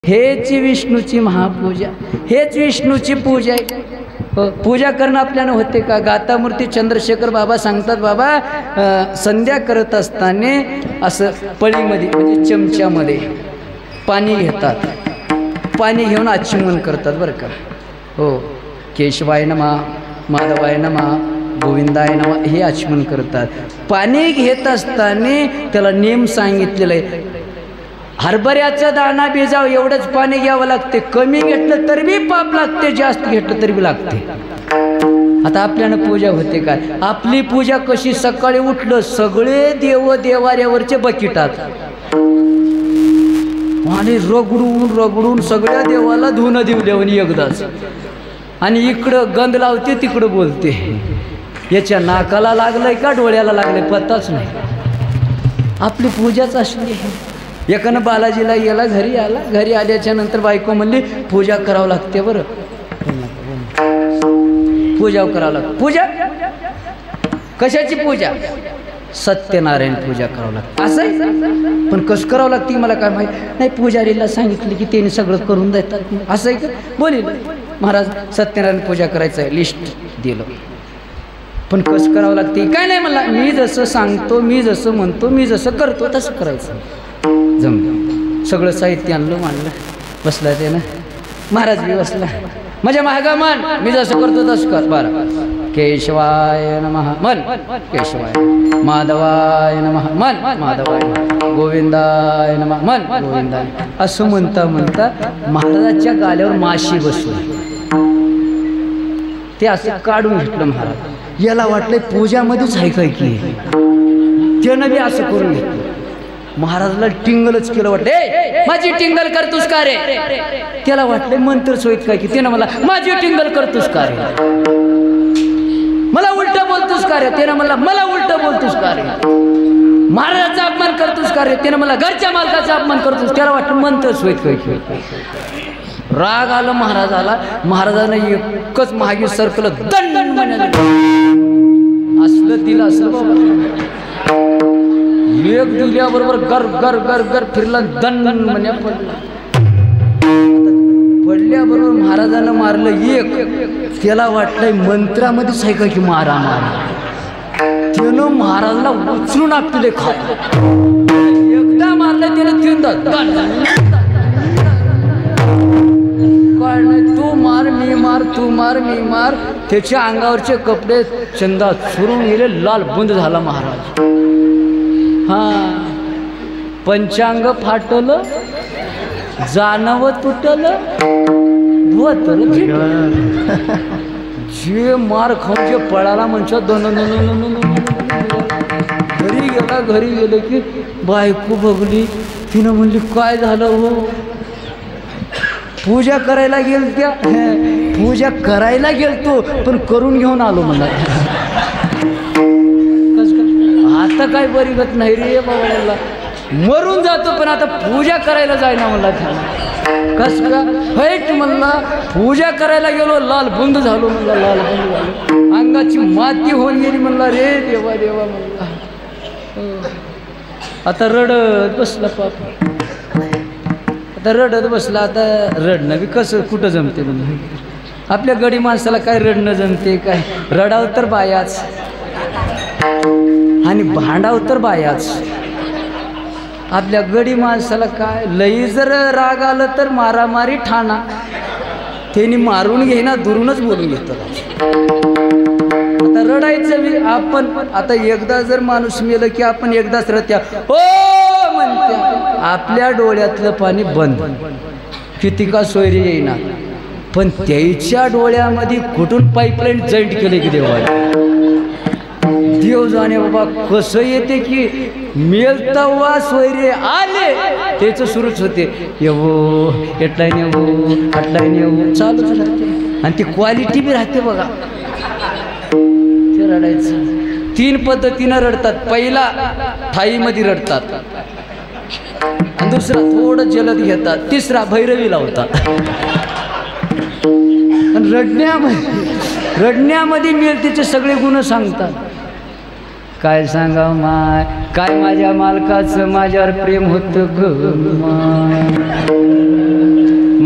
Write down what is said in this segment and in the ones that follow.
हेच विष्णूची महापूजा, हेच विष्णूची पूजा आहे। पूजा करणं आपल्याला होते का? गातामूर्ती चंद्रशेखर बाबा सांगतात, बाबा संध्या करत असताना असं पळीमध्ये म्हणजे चमच्यामध्ये पाणी घेतात, पाणी घेऊन आचमन करतात बरं का। हो, केशवाय नमः, माधवाय नमः, गोविंदाय नमः हे आचमन करतात। पाणी घेत असताना त्याला नेम सांगितलेला आहे, हरभऱ्याचा दाणा भिजाव एवढंच पाणी घ्यावं लागते, कमी घेतलं तरी बी पाप लागते, जास्त घेतलं तरी बी लागते। आता आपल्याला पूजा होते काय? आपली पूजा कशी? सकाळी उठलं सगळे देव देवाऱ्यावरचे बकिटात आणि रगडून रगडून सगळ्या देवाला धुणं दिवल्यावर एकदाच, आणि इकडं गंध लावते तिकडं बोलते, याच्या नाकाला लागलंय का डोळ्याला लागलंय पत्ताच नाही। आपली पूजाच असली। एकानं बालाजीला गेला, घरी आला, घरी आल्याच्या नंतर बायको म्हणली पूजा करावं लागते बरं, पूजा करावं लागते। पूजा कशाची पूजा? सत्यनारायण पूजा करावं लागते असं। पण कसं करावं लागते मला काय माहिती नाही, पुजारीला सांगितलं की त्यांनी सगळं करून देतात असं आहे का? बोलिल महाराज सत्यनारायण पूजा करायचं आहे, लिस्ट दिलं, पण कसं करावं लागते काय नाही म्हणला, मी जसं सांगतो, मी जसं म्हणतो, मी जसं करतो तसं करायचं। जमलं, सगळं साहित्य आणलं, मांडलं, बसला ते ना, महाराज बी बसला, माझ्या महागा मन, मी जसं करतो तसं कर। बरं, केशवाय नमः मन, केशवाय, माधवाय नमः मन, माधवाय, गोविंदाय नमः मन, गोविंदाय, असं म्हणता म्हणता महाराजाच्या गाल्यावर माशी बसली, ते असं काढून घेतलं महाराज। याला वाटलं पूजामध्येच आहे काय की, त्यानं बी असं करून घेतलं। महाराजाला टिंगलच केलं, वाटलं माझी टिंगल करतोस का रे? त्याला वाटलं मंत्र सोयीत काय की, त्यानं मला माझी टिंगल करतोस का रे? मला उलट बोलतोस का रे? त्यानं मला मला उलट बोलतोस का रे? महाराजाचा अपमान करतोस का रे? त्यानं मला घरच्या मालकाचा अपमान करतोस। त्याला वाटलं मंत्र सोयीत काय की। राग आला महाराजाला, महाराजानं एकच मागे सरकलं, दंड असलं दिलं असलं बाबा, एक दिल्याबरोबर गर गर गर गर फिरला, दंड म्हणे पडला। पडल्याबरोबर महाराजानं मारलं एक, त्याला वाटलंय मंत्रामध्येच आहे का की मारा मारा, त्यानं महाराजाला उचलून आपले खा, एकदा मारलं त्यानं तीनदा, काय नाही तू मार मी मार, तू मार मी मार, त्याच्या अंगावरचे कपडे चंदा चुरून गेले, लाल बुंद झाला महाराज। हा, पंचांग फाटलं, जानव तुटलं, धोतर जे मार खाऊन जे पळाला म्हणजे घरी गेला। घरी गेलं की बायको बघली, तिनं म्हणली काय झालं हो? पूजा करायला गेल, त्या पूजा करायला गेलतो पण करून घेऊन आलो म्हणला। आता काय बरी गत नाही रे बाबा, मरून जातो पण आता पूजा करायला जायना म्हणला। कस का हैट म्हणला, पूजा करायला गेलो लाल बुंद झालो म्हणला, लाल बुंद झालो, अंगाची माती होऊन गेली म्हणला, रे देवा देवा म्हणला। आता रडत बसला पाप, आता रडत बसला, आता रडणं बी कसं कुठं जमते म्हणून, आपल्या गडी माणसाला काय रडणं जमते काय? रडाव तर बायाच आणि भांडाव तर बायाच। आपल्या गडी माणसाला काय लई जर राग आलं तर मारामारी ठाणा, त्यांनी मारून घेईना, दुरूनच बोलून घेतात। आता रडायचं बी आपण, आता एकदा जर माणूस मेलं की आपण एकदाच रत्या हो म्हणत्या, आपल्या डोळ्यातलं पाणी बंद, किती का सोयरी येईना, पण त्याच्या डोळ्यामध्ये कुठून पाईपलाईन जॉईंट केले की देवाला देव जाणे बाबा कसं येते की मेलता वा सोयरे आले त्याचं सुरूच होते, येवो एटलाईन येवो अटलाईन येवो चालूच राहते, आणि ती क्वालिटी बी राहते बघा। ते रडायचं तीन पद्धतीनं रडतात, पहिला थाईमध्ये रडतात, आणि दुसरा थोडं जलद घेतात, तिसरा भैरवी लावतात। आणि रडण्यामध्ये मिळतेचे सगळे गुण सांगतात। काय सांगाव माय, काय माझ्या मालकाचं माझ्यावर प्रेम होतं ग माय,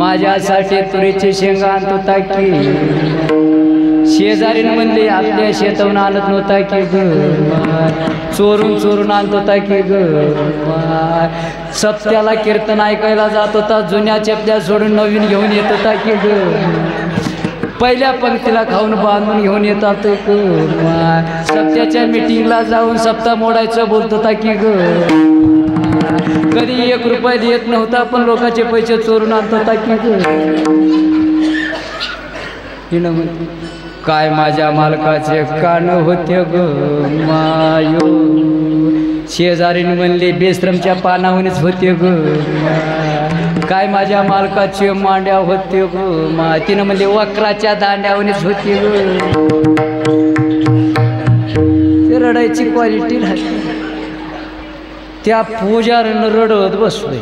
माझ्यासाठी तुरीची शेंगा आणतो ताकी शेजारीन म्हणले आपल्या शेतावरून आणत नव्हता की ग चोरून चोरून आणत होता की ग सप्त्याला कीर्तन ऐकायला जात होता जुन्या चपल्या सोडून नवीन घेऊन येत होता की ग पहिल्या पंक्तीला खाऊन बांधून घेऊन येतात ग सप्त्याच्या मीटिंगला जाऊन सप्ताह मोडायचं बोलत होता की ग कधी 1 रुपया देत नव्हता पण लोकांचे पैसे चोरून आणत होता की ग काय माझ्या मालकाचे कान होते ग मायो शेजारीन म्हणले बेश्रमच्या पानाहूनच होते ग काय माझ्या मालकाचे मांड्या होते ग मा तिनं म्हणले वक्राच्या दांड्याहूनच होते ग ते रडायची क्वालिटी राहते त्या पुजाऱ्यानं रडत बसलोय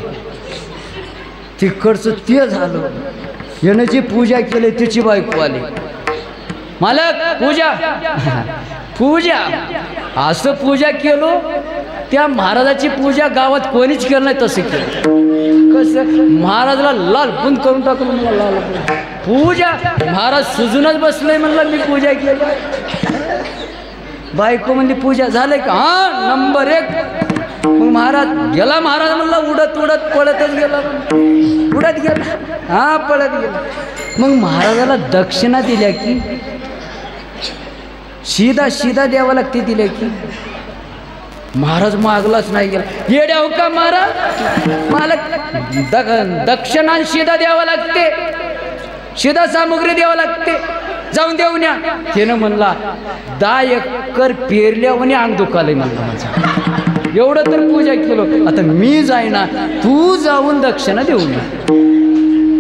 तिकडचं ते झालं यानं जी पूजा केली तिची बायको आली मालक पूजा पूजा असं पूजा केलो त्या महाराजाची पूजा गावात कोणीच केलं नाही तसं केलं कसं महाराजाला लाल बुंद करून टाकलं मला लाल पूजा महाराज सुजूनच बसले म्हणलं मी पूजा केली बायको म्हणली पूजा झाले का हा नंबर 1 मग महाराज गेला महाराज म्हणला उडत उडत पळतच गेला उडत गेला हा पळत गेला मग महाराजाला दक्षिणा दिल्या की सीधा द्यावं लागते दिले की महाराज मागलाच नाही गेला येड्या हो का महाराज मला दक्षिणा सीधा द्यावं लागते सीधा सामुग्री द्यावं लागते जाऊन देऊन या त्यानं म्हणला 10 एकर पेरल्यावर अंग दुखालय म्हणलं माझं एवढं तर पूजा केलं आता मी जाईना तू जाऊन दक्षिणा देऊन ये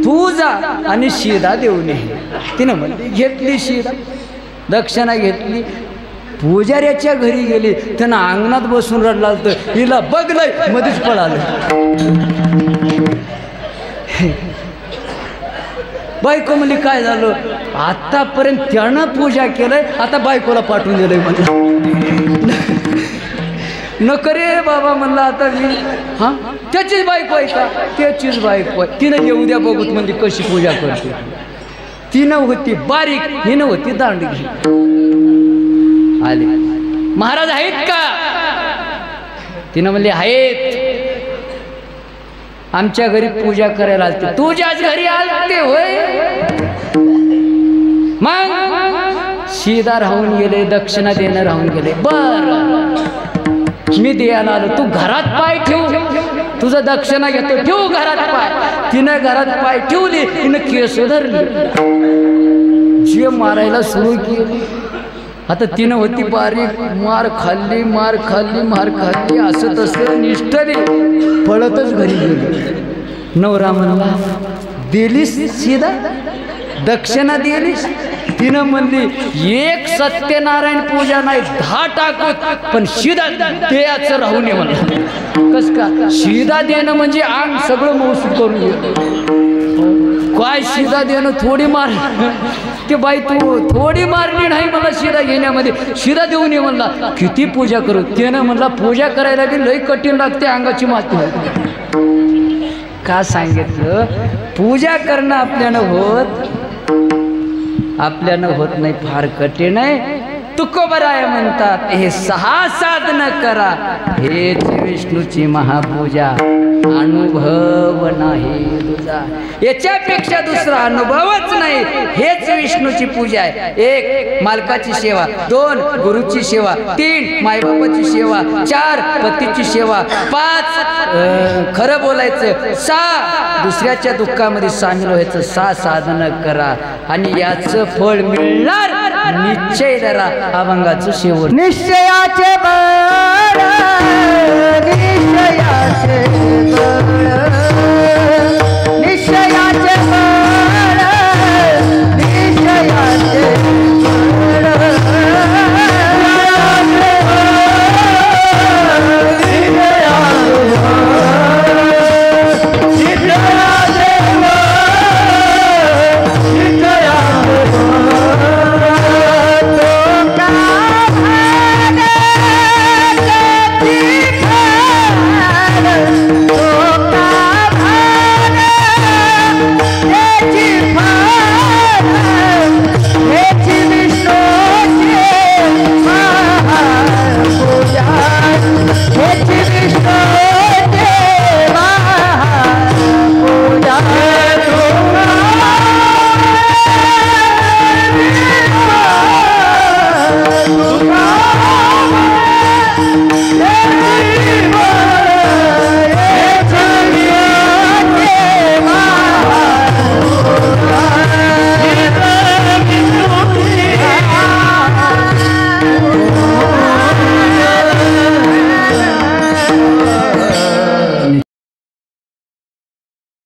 तू जा आणि सीधा देऊन ये तिनं म्हणली घेतली सीधा दक्षिणा घेतली पुजाऱ्याच्या घरी गेली त्यांना अंगणात बसून रडला होतं हिला बघलंय मध्येच पळालं बायको म्हणली काय झालं आतापर्यंत त्यानं पूजा केलंय आता बायकोला पाठवून दिलंय म्हणलं नको रे बाबा म्हणलं आता मी हा त्याचीच बायको आहे का त्याचीच बायको आहे तिनं येऊ द्या बघूत म्हणजे कशी पूजा करते तिनं होती बारीक हिनं होती दांडगी आले महाराज आहेत का तिनं म्हणले आहेत आमच्या घरी पूजा करायला आलते तुझ्याच घरी आलते होय मग सीधा राहून गेले दक्षिणा देणं राहून गेले बर मी द्यायला आलो तू घरात पाय ठेव तुझं दक्षिणा घेतो ठेवू घरात पाय तिनं घरात पाय ठेवली तिनं केस धरली जे मारायला सुरू केली आता तिनं होती बारीक मार खाल्ली असं तसं निष्ठली पळतच घरी गेली नवरा म्हणला दिलीस सीधा दक्षिणा दिलीस तिनं म्हणली एक सत्यनारायण पूजा नाही 10 टाकत पण सीधा द्यायचं राहू नये म्हणलं कस का सीधा देणं म्हणजे अंग सगळं मौसूद करून घेतो काय सीधा देणं थोडी मार ते बाई तू थोडी मारली नाही मला शिरा घेण्यामध्ये शिरा देऊ नये म्हणला किती पूजा करू त्यानं म्हणला पूजा करायला बी लई कठीण लागते अंगाची माती का सांगितलं पूजा करणं आपल्यानं होत नाही फार कठीण आहे तुकोबराय म्हणतात हे 6 साधन करा हेच विष्णूची महापूजा अनुभव नाही तुझा याच्यापेक्षा दुसरा अनुभवच नाही हेच विष्णूची पूजा आहे 1 मालकाची सेवा 2 गुरुची सेवा 3 मायबापाची सेवा 4 पतीची सेवा 5 खरं बोलायचं 6 दुसऱ्याच्या दुःखामध्ये सामील व्हायचं 6 साधन करा आणि याचं फळ मिळणार निश्चय धरा अभंगाचं शेवट निश्चयाचे बळ निश्चयाचे बळ